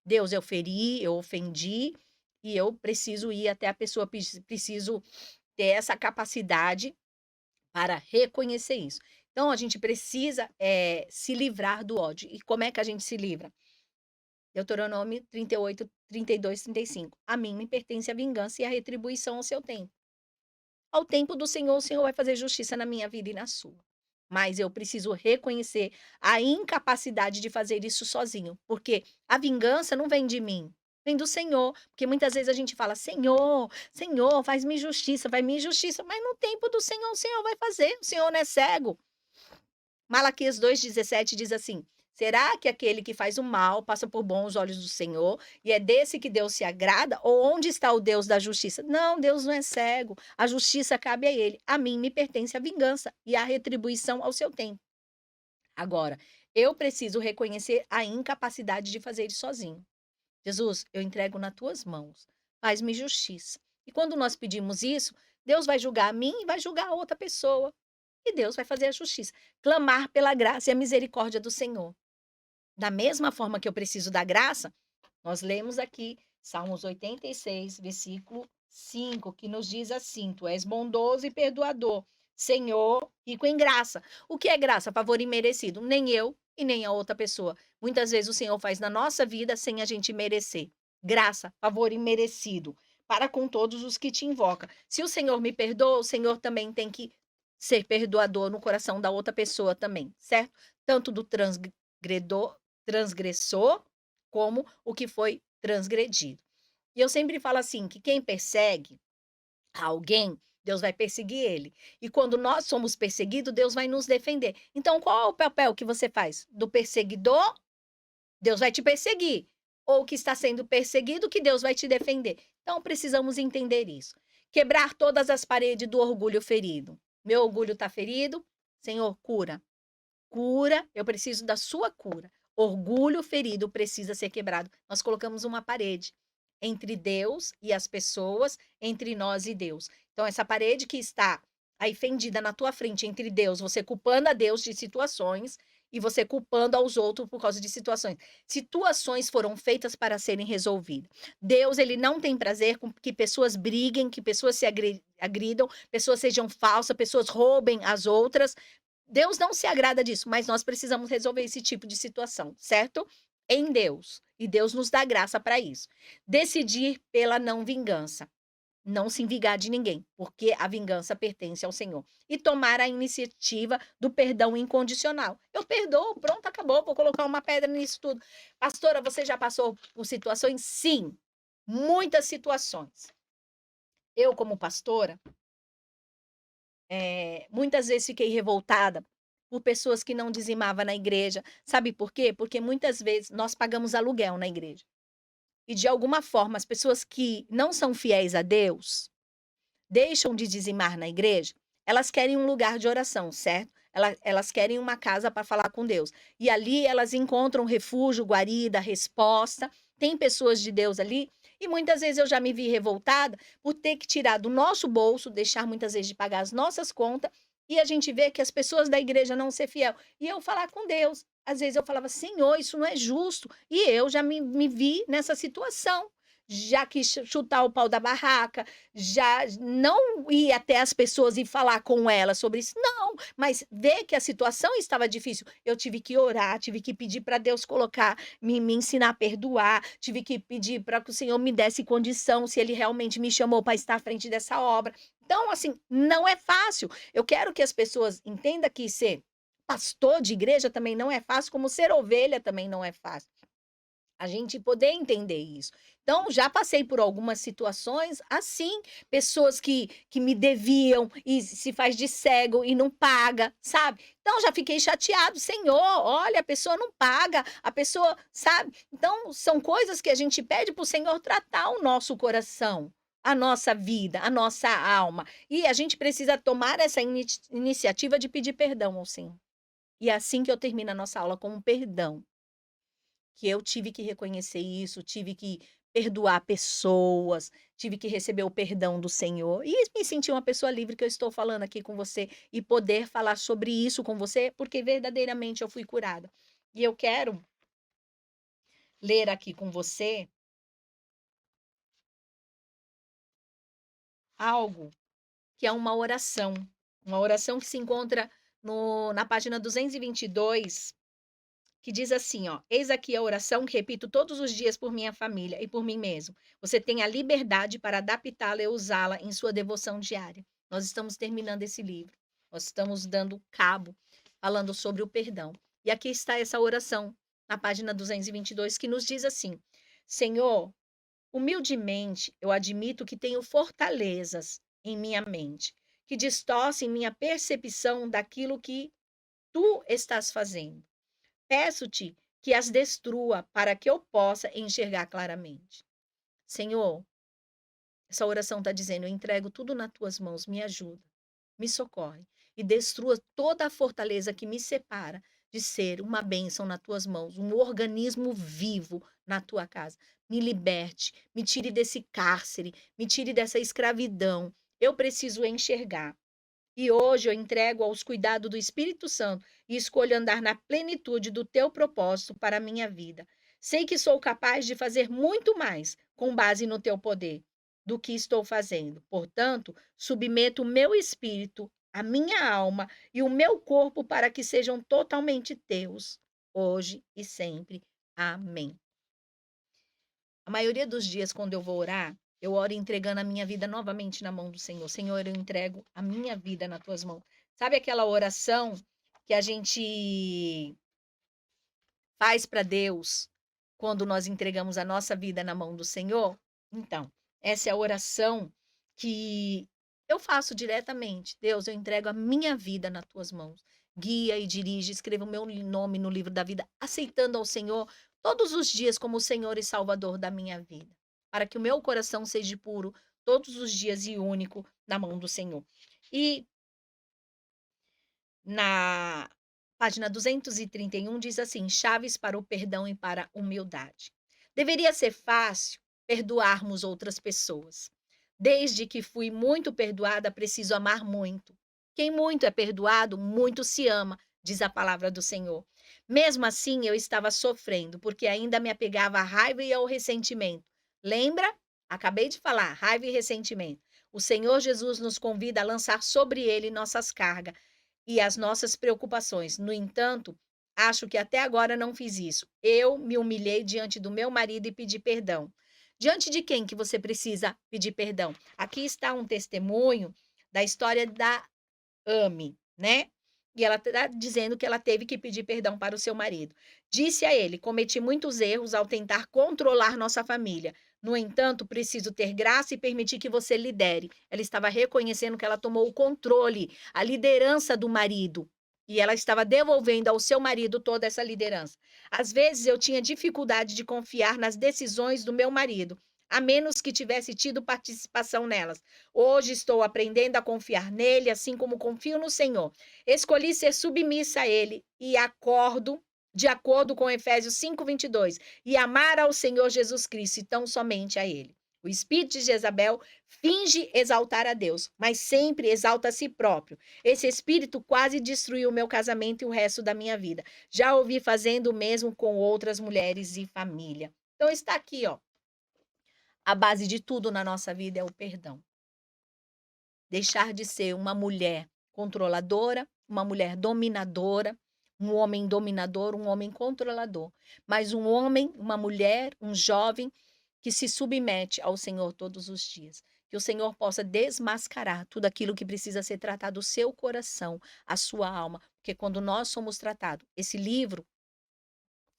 A: Deus, eu feri, eu ofendi, e eu preciso ir até a pessoa, preciso ter essa capacidade para reconhecer isso. Então, a gente precisa se livrar do ódio. E como é que a gente se livra? Deuteronômio 38, 32, 35. A mim me pertence a vingança e a retribuição ao seu tempo. Ao tempo do Senhor, o Senhor vai fazer justiça na minha vida e na sua. Mas eu preciso reconhecer a incapacidade de fazer isso sozinho, porque a vingança não vem de mim, vem do Senhor. Porque muitas vezes a gente fala: Senhor, Senhor, faz-me justiça, vai-me justiça, mas no tempo do Senhor, o Senhor vai fazer, o Senhor não é cego. Malaquias 2,17 diz assim: Será que aquele que faz o mal passa por bom aos olhos do Senhor, e é desse que Deus se agrada? Ou onde está o Deus da justiça? Não, Deus não é cego. A justiça cabe a ele. A mim me pertence a vingança e a retribuição ao seu tempo. Agora, eu preciso reconhecer a incapacidade de fazer isso sozinho. Jesus, eu entrego nas tuas mãos. Faz-me justiça. E quando nós pedimos isso, Deus vai julgar a mim e vai julgar a outra pessoa. E Deus vai fazer a justiça. Clamar pela graça e a misericórdia do Senhor. Da mesma forma que eu preciso da graça, nós lemos aqui Salmos 86, versículo 5, que nos diz assim: Tu és bondoso e perdoador, Senhor, rico em graça. O que é graça? Favor imerecido. Nem eu e nem a outra pessoa. Muitas vezes o Senhor faz na nossa vida sem a gente merecer. Graça, favor imerecido, para com todos os que te invocam. Se o Senhor me perdoa, o Senhor também tem que ser perdoador no coração da outra pessoa também, certo? Tanto do transgressor, como o que foi transgredido. E eu sempre falo assim, que quem persegue alguém, Deus vai perseguir ele. E quando nós somos perseguidos, Deus vai nos defender. Então, qual é o papel que você faz? Do perseguidor, Deus vai te perseguir. Ou que está sendo perseguido, que Deus vai te defender. Então, precisamos entender isso. Quebrar todas as paredes do orgulho ferido. Meu orgulho está ferido? Senhor, cura. Cura, eu preciso da sua cura. Orgulho ferido precisa ser quebrado. Nós colocamos uma parede entre Deus e as pessoas, entre nós e Deus. Então, essa parede que está aí fendida na tua frente entre Deus, você culpando a Deus de situações e você culpando aos outros por causa de situações. Situações foram feitas para serem resolvidas. Deus, ele não tem prazer com que pessoas briguem, que pessoas se agridam, pessoas sejam falsas, pessoas roubem as outras. Deus não se agrada disso, mas nós precisamos resolver esse tipo de situação, certo? Em Deus. E Deus nos dá graça para isso. Decidir pela não vingança. Não se vingar de ninguém, porque a vingança pertence ao Senhor. E tomar a iniciativa do perdão incondicional. Eu perdoo, pronto, acabou, vou colocar uma pedra nisso tudo. Pastora, você já passou por situações? Sim, muitas situações. Eu, como pastora, muitas vezes fiquei revoltada por pessoas que não dizimavam na igreja. Sabe por quê? Porque muitas vezes nós pagamos aluguel na igreja. E de alguma forma, as pessoas que não são fiéis a Deus, deixam de dizimar na igreja, elas querem um lugar de oração, certo? Elas querem uma casa para falar com Deus. E ali elas encontram refúgio, guarida, resposta. Tem pessoas de Deus ali. E muitas vezes eu já me vi revoltada por ter que tirar do nosso bolso, deixar muitas vezes de pagar as nossas contas, e a gente vê que as pessoas da igreja não ser fiel. E eu falar com Deus. Às vezes eu falava, Senhor, isso não é justo. E eu já me vi nessa situação. Já quis chutar o pau da barraca, já não ir até as pessoas e falar com elas sobre isso, não, mas ver que a situação estava difícil. Eu tive que orar, tive que pedir para Deus colocar, me ensinar a perdoar, tive que pedir para que o Senhor me desse condição, se Ele realmente me chamou para estar à frente dessa obra. Então, assim, não é fácil. Eu quero que as pessoas entendam que ser pastor de igreja também não é fácil, como ser ovelha também não é fácil. A gente poder entender isso. Então, já passei por algumas situações assim, pessoas que me deviam e se faz de cego e não paga, sabe? Então, já fiquei chateado, Senhor, olha, a pessoa não paga, a pessoa, sabe? Então, são coisas que a gente pede para o Senhor tratar o nosso coração, a nossa vida, a nossa alma. E a gente precisa tomar essa iniciativa de pedir perdão ao Senhor. E é assim que eu termino a nossa aula com um perdão. Que eu tive que reconhecer isso, tive que perdoar pessoas, tive que receber o perdão do Senhor e me sentir uma pessoa livre que eu estou falando aqui com você e poder falar sobre isso com você, porque verdadeiramente eu fui curada. E eu quero ler aqui com você algo que é uma oração que se encontra na página 222, que diz assim, ó: "Eis aqui a oração que repito todos os dias por minha família e por mim mesmo. Você tem a liberdade para adaptá-la e usá-la em sua devoção diária." Nós estamos terminando esse livro. Nós estamos dando cabo, falando sobre o perdão. E aqui está essa oração, na página 222, que nos diz assim: "Senhor, humildemente eu admito que tenho fortalezas em minha mente, que distorcem minha percepção daquilo que tu estás fazendo. Peço-te que as destrua para que eu possa enxergar claramente." Senhor, essa oração está dizendo: eu entrego tudo nas tuas mãos, me ajuda, me socorre e destrua toda a fortaleza que me separa de ser uma bênção nas tuas mãos, um organismo vivo na tua casa. Me liberte, me tire desse cárcere, me tire dessa escravidão. Eu preciso enxergar. E hoje eu entrego aos cuidados do Espírito Santo e escolho andar na plenitude do teu propósito para a minha vida. Sei que sou capaz de fazer muito mais com base no teu poder do que estou fazendo. Portanto, submeto o meu espírito, a minha alma e o meu corpo para que sejam totalmente teus, hoje e sempre. Amém. A maioria dos dias, quando eu vou orar, eu oro entregando a minha vida novamente na mão do Senhor. Senhor, eu entrego a minha vida nas tuas mãos. Sabe aquela oração que a gente faz para Deus quando nós entregamos a nossa vida na mão do Senhor? Então, essa é a oração que eu faço diretamente. Deus, eu entrego a minha vida nas tuas mãos. Guia e dirige, escreva o meu nome no livro da vida, aceitando ao Senhor todos os dias como o Senhor e Salvador da minha vida, para que o meu coração seja puro todos os dias e único na mão do Senhor. E na página 231 diz assim: chaves para o perdão e para a humildade. Deveria ser fácil perdoarmos outras pessoas. Desde que fui muito perdoada, preciso amar muito. Quem muito é perdoado, muito se ama, diz a palavra do Senhor. Mesmo assim, eu estava sofrendo, porque ainda me apegava à raiva e ao ressentimento. Lembra? Acabei de falar, raiva e ressentimento. O Senhor Jesus nos convida a lançar sobre ele nossas cargas e as nossas preocupações. No entanto, acho que até agora não fiz isso. Eu me humilhei diante do meu marido e pedi perdão. Diante de quem que você precisa pedir perdão? Aqui está um testemunho da história da Ame, né? E ela está dizendo que ela teve que pedir perdão para o seu marido. Disse a ele: cometi muitos erros ao tentar controlar nossa família. No entanto, preciso ter graça e permitir que você lidere. Ela estava reconhecendo que ela tomou o controle, a liderança do marido. E ela estava devolvendo ao seu marido toda essa liderança. Às vezes eu tinha dificuldade de confiar nas decisões do meu marido, a menos que tivesse tido participação nelas. Hoje estou aprendendo a confiar nele, assim como confio no Senhor. Escolhi ser submissa a ele e acordo de acordo com Efésios 5:22, e amar ao Senhor Jesus Cristo e tão somente a ele. O espírito de Jezabel finge exaltar a Deus, mas sempre exalta a si próprio. Esse espírito quase destruiu o meu casamento e o resto da minha vida. Já ouvi fazendo o mesmo com outras mulheres e família. Então está aqui, ó. A base de tudo na nossa vida é o perdão. Deixar de ser uma mulher controladora, uma mulher dominadora, um homem dominador, um homem controlador, mas um homem, uma mulher, um jovem que se submete ao Senhor todos os dias. Que o Senhor possa desmascarar tudo aquilo que precisa ser tratado do seu coração, a sua alma, porque quando nós somos tratados, esse livro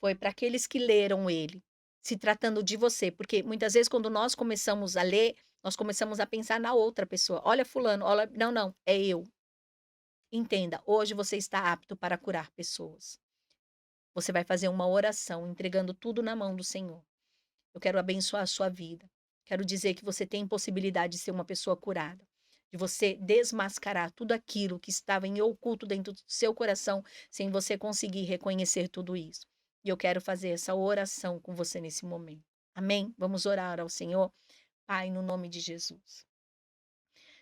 A: foi para aqueles que leram ele, se tratando de você, porque muitas vezes quando nós começamos a ler, nós começamos a pensar na outra pessoa. Olha fulano, olha, não, não, é eu. Entenda, hoje você está apto para curar pessoas. Você vai fazer uma oração entregando tudo na mão do Senhor. Eu quero abençoar a sua vida. Quero dizer que você tem possibilidade de ser uma pessoa curada, de você desmascarar tudo aquilo que estava em oculto dentro do seu coração, sem você conseguir reconhecer tudo isso. E eu quero fazer essa oração com você nesse momento. Amém? Vamos orar ao Senhor. Pai, no nome de Jesus.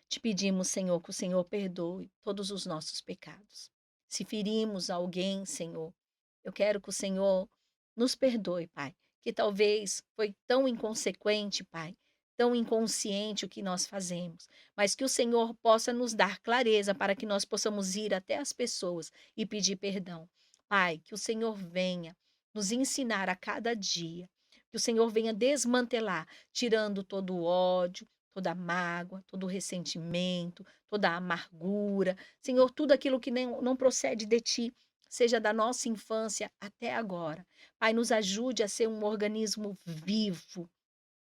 A: Te pedimos, Senhor, que o Senhor perdoe todos os nossos pecados. Se ferimos alguém, Senhor, eu quero que o Senhor nos perdoe, Pai, que talvez foi tão inconsequente, Pai, tão inconsciente o que nós fazemos, mas que o Senhor possa nos dar clareza para que nós possamos ir até as pessoas e pedir perdão. Pai, que o Senhor venha nos ensinar a cada dia, que o Senhor venha desmantelar, tirando todo o ódio, toda a mágoa, todo o ressentimento, toda a amargura. Senhor, tudo aquilo que não procede de ti, seja da nossa infância até agora. Pai, nos ajude a ser um organismo vivo,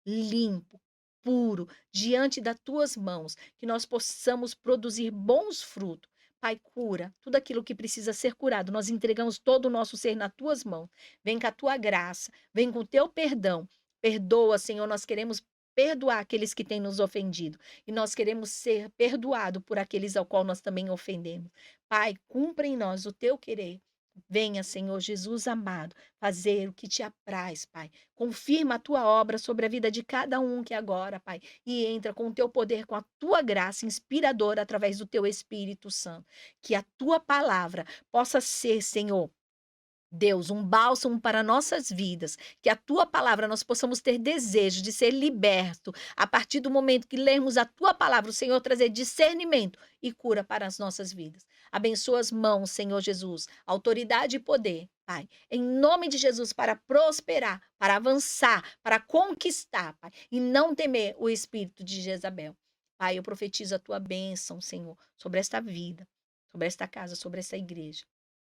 A: limpo, puro, diante das tuas mãos, que nós possamos produzir bons frutos. Pai, cura tudo aquilo que precisa ser curado. Nós entregamos todo o nosso ser nas tuas mãos. Vem com a tua graça, vem com o teu perdão. Perdoa, Senhor, nós queremos perdoar aqueles que têm nos ofendido e nós queremos ser perdoado por aqueles ao qual nós também ofendemos. Pai, cumpra em nós o teu querer. Venha, Senhor Jesus amado, fazer o que te apraz, Pai. Confirma a tua obra sobre a vida de cada um que agora, Pai, e entra com o teu poder, com a tua graça inspiradora através do teu Espírito Santo. Que a tua palavra possa ser, Senhor, Deus, um bálsamo para nossas vidas, que a tua palavra nós possamos ter desejo de ser liberto a partir do momento que lermos a tua palavra, o Senhor trazer discernimento e cura para as nossas vidas. Abençoa as mãos, Senhor Jesus, autoridade e poder, Pai, em nome de Jesus, para prosperar, para avançar, para conquistar, Pai, e não temer o espírito de Jezabel. Pai, eu profetizo a tua bênção, Senhor, sobre esta vida, sobre esta casa, sobre esta igreja,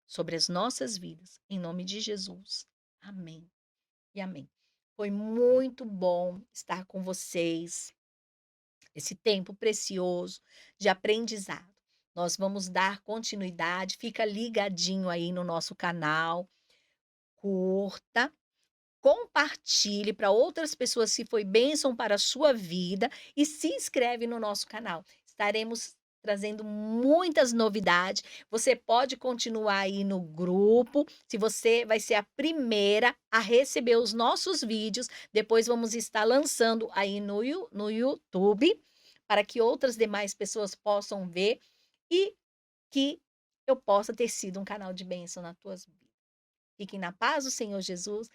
A: sobre as nossas vidas, em nome de Jesus. Amém e amém. Foi muito bom estar com vocês, esse tempo precioso de aprendizado. Nós vamos dar continuidade, fica ligadinho aí no nosso canal, curta, compartilhe para outras pessoas se foi bênção para a sua vida e se inscreve no nosso canal. Estaremos trazendo muitas novidades. Você pode continuar aí no grupo, se você vai ser a primeira a receber os nossos vídeos. Depois vamos estar lançando aí no YouTube para que outras demais pessoas possam ver e que eu possa ter sido um canal de bênção nas tuas vidas. Fiquem na paz do Senhor Jesus